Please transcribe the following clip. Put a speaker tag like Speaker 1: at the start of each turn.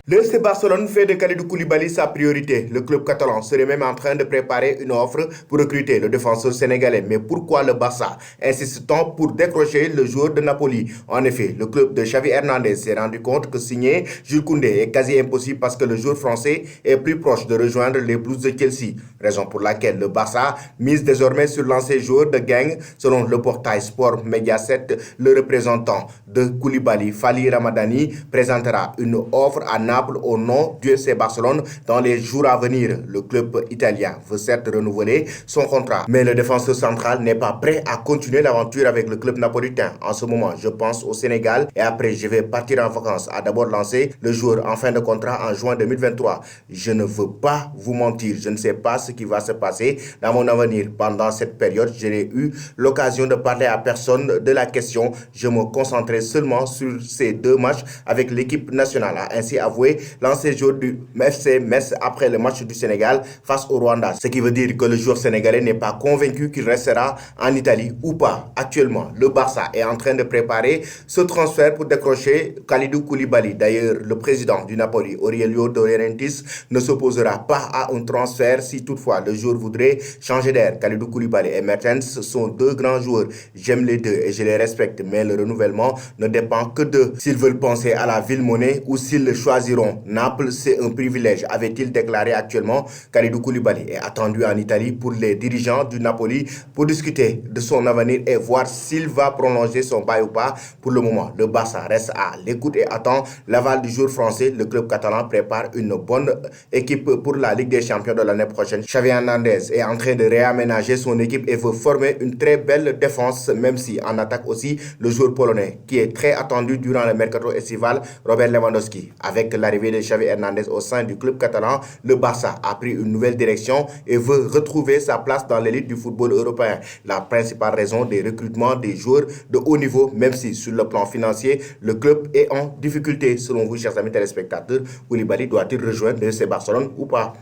Speaker 1: Le FC Barcelone fait de Kalidou Koulibaly sa priorité. Le club catalan serait même en train de préparer une offre pour recruter le défenseur sénégalais. Mais pourquoi le Barça insiste-t-on pour décrocher le joueur de Napoli? En effet, le club de Xavi Hernandez s'est rendu compte que signer Jules Koundé est quasi impossible parce que le joueur français est plus proche de rejoindre les Blues de Chelsea. Raison pour laquelle le Barça mise désormais sur l'ancien joueur de gang. Selon le portail Sport Mediaset, le représentant de Koulibaly, Fali Ramadani, présentera une offre à Naples au nom du FC Barcelone dans les jours à venir. Le club italien veut certes renouveler son contrat, mais le défenseur central n'est pas prêt à continuer l'aventure avec le club napolitain. En ce moment, je pense au Sénégal et après je vais partir en vacances. A d'abord lancé le joueur en fin de contrat en juin 2023. Je ne veux pas vous mentir, je ne sais pas ce qui va se passer dans mon avenir. Pendant cette période, je n'ai eu l'occasion de parler à personne de la question. Je me concentrais seulement sur ces deux matchs avec l'équipe nationale, a ainsi avoué l'ancien joueur du FC Metz après le match du Sénégal face au Rwanda. Ce qui veut dire que le joueur sénégalais n'est pas convaincu qu'il restera en Italie ou pas. Actuellement, le Barça est en train de préparer ce transfert pour décrocher Kalidou Koulibaly. D'ailleurs, le président du Napoli, Aurelio De Laurentiis, ne s'opposera pas à un transfert si toutefois le joueur voudrait changer d'air. Kalidou Koulibaly et Mertens sont deux grands joueurs. J'aime les deux et je les respecte, mais le renouvellement ne dépend que d'eux. S'ils veulent penser à la ville monnaie ou s'ils le choisiront, Naples, c'est un privilège, avait-il déclaré. Actuellement, Kalidou Koulibaly est attendu en Italie pour les dirigeants du Napoli pour discuter de son avenir et voir s'il va prolonger son bail ou pas. Pour le moment, le Barça reste à l'écoute et attend l'aval du joueur français. Le club catalan prépare une bonne équipe pour la Ligue des Champions de l'année prochaine. Xavi Hernandez est en train de réaménager son équipe et veut former une très belle défense, même si en attaque aussi le joueur polonais qui est très attendu durant le mercato estival, Robert Lewandowski. Avec l'arrivée de Xavi Hernandez au sein du club catalan, le Barça a pris une nouvelle direction et veut retrouver sa place dans l'élite du football européen. La principale raison des recrutements des joueurs de haut niveau, même si sur le plan financier, le club est en difficulté. Selon vous, chers amis téléspectateurs, Koulibaly doit-il rejoindre le FC Barcelone ou pas?